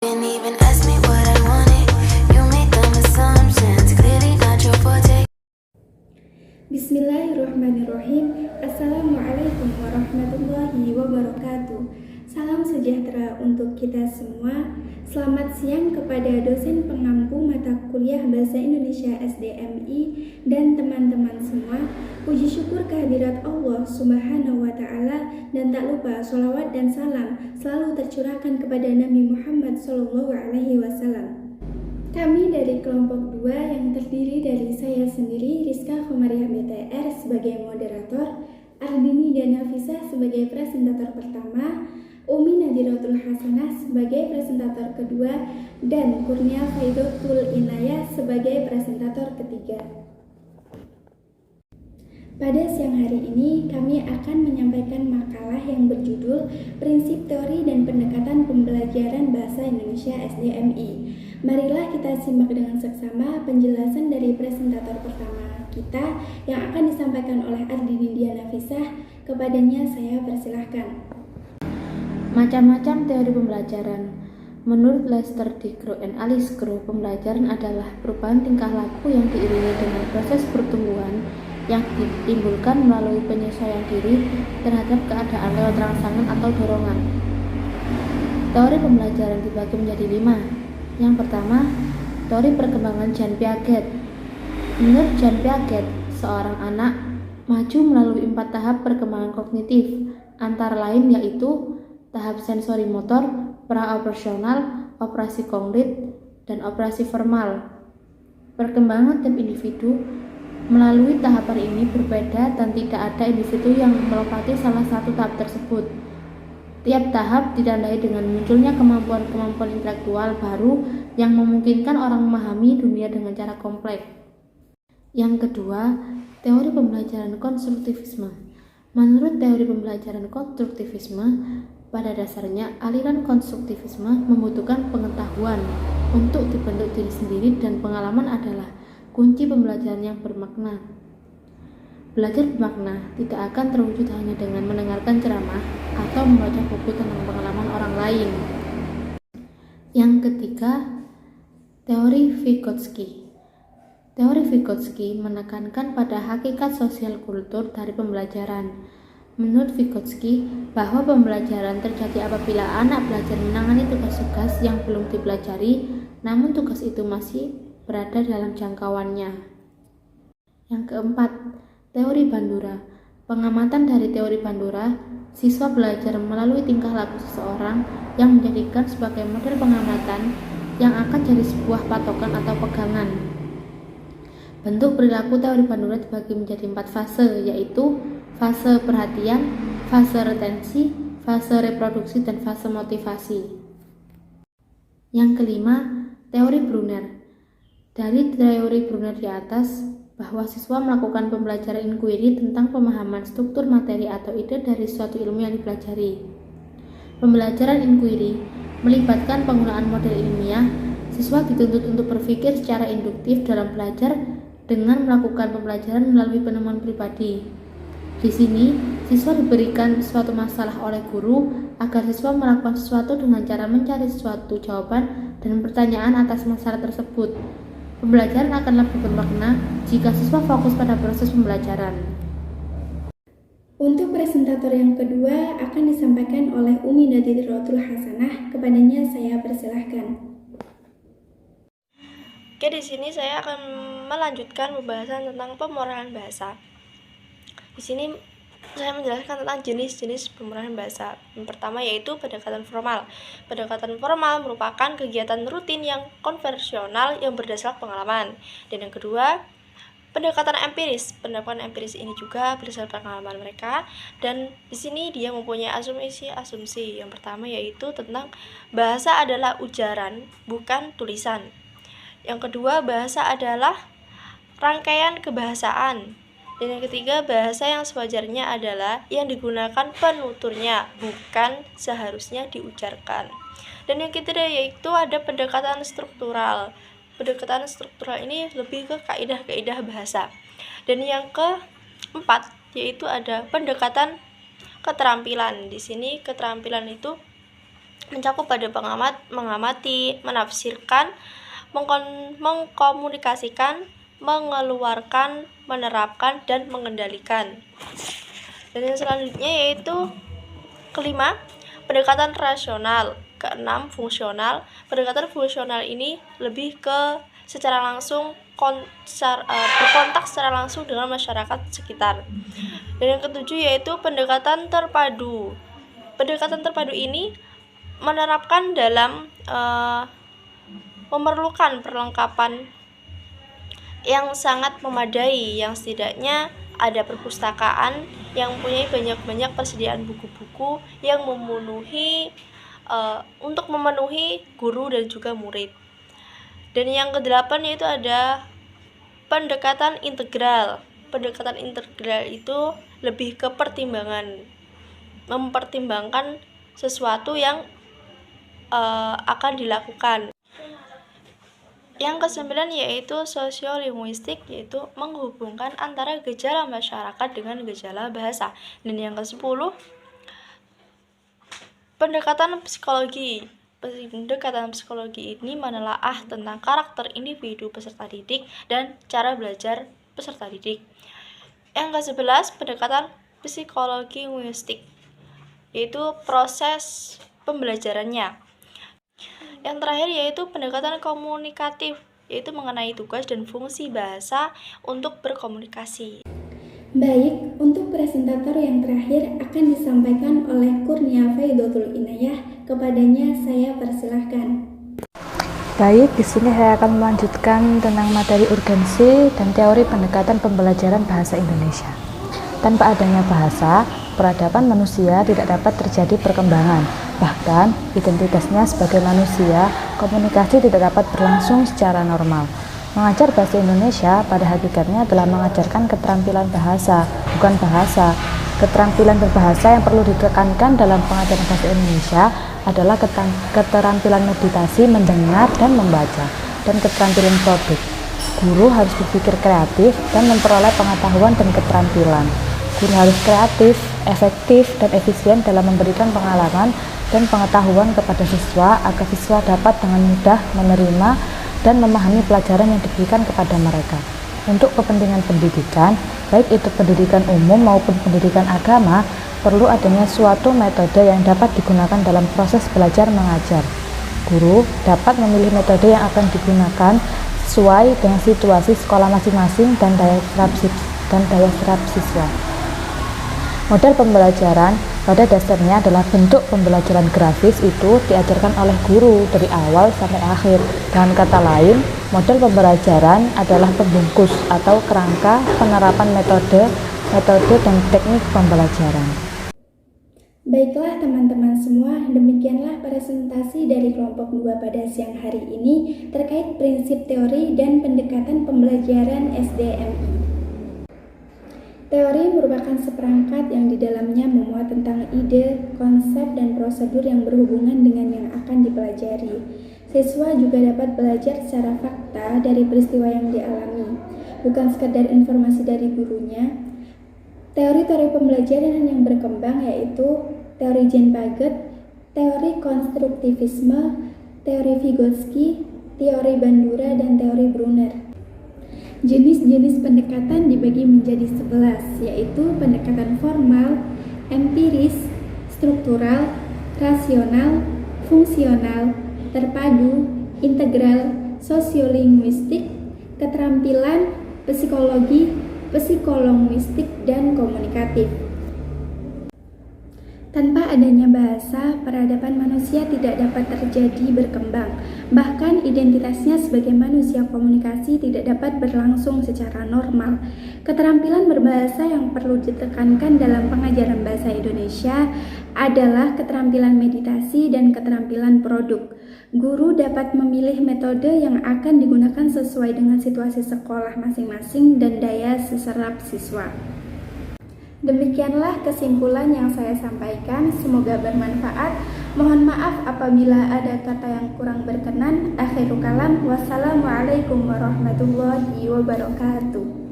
Didn't even ask me what I wanted. You made dumb assumptions, clearly not your forte. Bismillahirrahmanirrahim. Assalamualaikum warahmatullahi wabarakatuh. Salam sejahtera untuk kita semua. Selamat siang kepada dosen pengampu mata kuliah Bahasa Indonesia SDMI dan teman-teman semua. Puji syukur kehadirat Allah Subhanahu wa Ta'ala, dan tak lupa sholawat dan salam selalu tercurahkan kepada Nabi Muhammad SAW. Kami dari kelompok 2 yang terdiri dari saya sendiri, Rizka Khomariah BTR sebagai moderator, Ardini dan Nafisa sebagai presentator pertama, Umi Nadiratul Hasanah sebagai presentator kedua, dan Kurnia Faidotul Inayah sebagai presentator ketiga. Pada siang hari ini, kami akan menyampaikan makalah yang berjudul Prinsip Teori dan Pendekatan Pembelajaran Bahasa Indonesia SDMI. Marilah kita simak dengan seksama penjelasan dari presentator pertama kita yang akan disampaikan oleh Ardini Diana Fisah. Kepadanya saya persilahkan. Macam-macam teori pembelajaran. Menurut Lester D. Crow and Alice Crow, pembelajaran adalah perubahan tingkah laku yang diiringi dengan proses pertumbuhan yang ditimbulkan melalui penyesuaian diri terhadap keadaan lewat rangsangan atau dorongan. Teori pembelajaran dibagi menjadi 5. Yang pertama, teori perkembangan Jean Piaget. Menurut Jean Piaget, seorang anak maju melalui 4 tahap perkembangan kognitif, antara lain yaitu tahap sensori motor, pra-operasional, operasi konkret, dan operasi formal. Perkembangan tiap individu melalui tahapan ini berbeda dan tidak ada individu yang melewati salah satu tahap tersebut. Tiap tahap ditandai dengan munculnya kemampuan-kemampuan intelektual baru yang memungkinkan orang memahami dunia dengan cara kompleks. Yang kedua, teori pembelajaran konstruktivisme. Menurut teori pembelajaran konstruktivisme, pada dasarnya aliran konstruktivisme membutuhkan pengetahuan untuk dibentuk diri sendiri, dan pengalaman adalah kunci pembelajaran yang bermakna. Belajar bermakna tidak akan terwujud hanya dengan mendengarkan ceramah atau membaca buku tentang pengalaman orang lain. Yang ketiga, teori Vygotsky. Teori Vygotsky menekankan pada hakikat sosial kultur dari pembelajaran. Menurut Vygotsky, bahwa pembelajaran terjadi apabila anak belajar menangani tugas-tugas yang belum dipelajari, namun tugas itu masih berada dalam jangkauannya. Yang keempat, teori Bandura. Pengamatan dari teori Bandura, siswa belajar melalui tingkah laku seseorang yang menjadikan sebagai model pengamatan yang akan jadi sebuah patokan atau pegangan. Bentuk perilaku teori Bandura dibagi menjadi 4 fase, yaitu fase perhatian, fase retensi, fase reproduksi, dan fase motivasi. Yang kelima, teori Brunner. Dari teori Brunner di atas, bahwa siswa melakukan pembelajaran inquiry tentang pemahaman struktur materi atau ide dari suatu ilmu yang dipelajari. Pembelajaran inquiry melibatkan penggunaan model ilmiah. Siswa dituntut untuk berpikir secara induktif dalam belajar dengan melakukan pembelajaran melalui penemuan pribadi. Di sini, siswa diberikan suatu masalah oleh guru agar siswa melakukan sesuatu dengan cara mencari suatu jawaban dan pertanyaan atas masalah tersebut. Pembelajaran akan lebih bermakna jika siswa fokus pada proses pembelajaran. Untuk presentator yang kedua akan disampaikan oleh Umi Nadiratul Hasanah. Kepadanya saya persilahkan. Oke, di sini saya akan melanjutkan pembahasan tentang pemrograman bahasa. Di sini saya menjelaskan tentang jenis-jenis pemrograman bahasa. Yang pertama yaitu pendekatan formal. Pendekatan formal merupakan kegiatan rutin yang konvensional yang berdasarkan pengalaman. Dan yang kedua, pendekatan empiris. Pendekatan empiris ini juga berdasarkan pengalaman mereka, dan di sini dia mempunyai asumsi. Yang pertama yaitu tentang bahasa adalah ujaran, bukan tulisan. Yang kedua, bahasa adalah rangkaian kebahasaan. Dan yang ketiga, bahasa yang sewajarnya adalah yang digunakan penuturnya, bukan seharusnya diujarkan. Dan yang ketiga yaitu ada pendekatan struktural. Pendekatan struktural ini lebih ke kaidah-kaidah bahasa. Dan yang keempat yaitu ada pendekatan keterampilan. Di sini keterampilan itu mencakup pada mengamati, menafsirkan, mengkomunikasikan, mengeluarkan, menerapkan, dan mengendalikan. Dan yang selanjutnya yaitu kelima, pendekatan rasional. Keenam, fungsional. Pendekatan fungsional ini lebih ke secara langsung berkontak secara langsung dengan masyarakat sekitar. Dan yang ketujuh yaitu pendekatan terpadu. Pendekatan terpadu ini menerapkan dalam memerlukan perlengkapan yang sangat memadai, yang setidaknya ada perpustakaan yang mempunyai banyak-banyak persediaan buku-buku yang untuk memenuhi guru dan juga murid. Dan yang kedelapan yaitu ada pendekatan integral. Pendekatan integral itu lebih ke pertimbangan, mempertimbangkan sesuatu yang akan dilakukan. Yang kesembilan yaitu sosiolinguistik, yaitu menghubungkan antara gejala masyarakat dengan gejala bahasa. Dan yang ke-10 pendekatan psikologi. Pendekatan psikologi ini menelaah tentang karakter individu peserta didik dan cara belajar peserta didik. Yang ke-11 pendekatan psikologi linguistik, yaitu proses pembelajarannya. Yang terakhir yaitu pendekatan komunikatif, yaitu mengenai tugas dan fungsi bahasa untuk berkomunikasi. Baik, untuk presentator yang terakhir akan disampaikan oleh Kurnia Faidotul Inayah. Kepadanya saya persilahkan. Baik, di sini saya akan melanjutkan tentang materi urgensi dan teori pendekatan pembelajaran bahasa Indonesia. Tanpa adanya bahasa, peradaban manusia tidak dapat terjadi perkembangan. Bahkan, identitasnya sebagai manusia, komunikasi tidak dapat berlangsung secara normal. Mengajar bahasa Indonesia pada hakikatnya adalah mengajarkan keterampilan bahasa, bukan bahasa. Keterampilan berbahasa yang perlu ditekankan dalam pengajaran bahasa Indonesia adalah keterampilan meditasi, mendengar, dan membaca, dan keterampilan produk. Guru harus berpikir kreatif dan memperoleh pengetahuan dan keterampilan. Guru harus kreatif, efektif, dan efisien dalam memberikan pengalaman dan pengetahuan kepada siswa agar siswa dapat dengan mudah menerima dan memahami pelajaran yang diberikan kepada mereka. Untuk kepentingan pendidikan, baik itu pendidikan umum maupun pendidikan agama, perlu adanya suatu metode yang dapat digunakan dalam proses belajar mengajar. Guru dapat memilih metode yang akan digunakan sesuai dengan situasi sekolah masing-masing dan daya serap siswa. Model pembelajaran pada dasarnya adalah bentuk pembelajaran grafis itu diajarkan oleh guru dari awal sampai akhir. Dengan kata lain, model pembelajaran adalah pembungkus atau kerangka penerapan metode dan teknik pembelajaran. Baiklah teman-teman semua, demikianlah presentasi dari kelompok 2 pada siang hari ini terkait prinsip teori dan pendekatan pembelajaran SDMI. Teori merupakan seperangkat yang di dalamnya memuat tentang ide, konsep, dan prosedur yang berhubungan dengan yang akan dipelajari. Siswa juga dapat belajar secara fakta dari peristiwa yang dialami, bukan sekadar informasi dari gurunya. Teori-teori pembelajaran yang berkembang yaitu teori Jean Piaget, teori konstruktivisme, teori Vygotsky, teori Bandura, dan teori Brunner. Jenis-jenis pendekatan dibagi menjadi 11, yaitu pendekatan formal, empiris, struktural, rasional, fungsional, terpadu, integral, sosiolinguistik, keterampilan, psikologi, psikolinguistik, dan komunikatif. Tanpa adanya bahasa, peradaban manusia tidak dapat terjadi berkembang. Bahkan identitasnya sebagai manusia komunikasi tidak dapat berlangsung secara normal. Keterampilan berbahasa yang perlu ditekankan dalam pengajaran bahasa Indonesia adalah keterampilan meditasi dan keterampilan produk. Guru dapat memilih metode yang akan digunakan sesuai dengan situasi sekolah masing-masing dan daya serap siswa. Demikianlah kesimpulan yang saya sampaikan, semoga bermanfaat. Mohon maaf apabila ada kata yang kurang berkenan. Akhirul kalam, wassalamualaikum warahmatullahi wabarakatuh.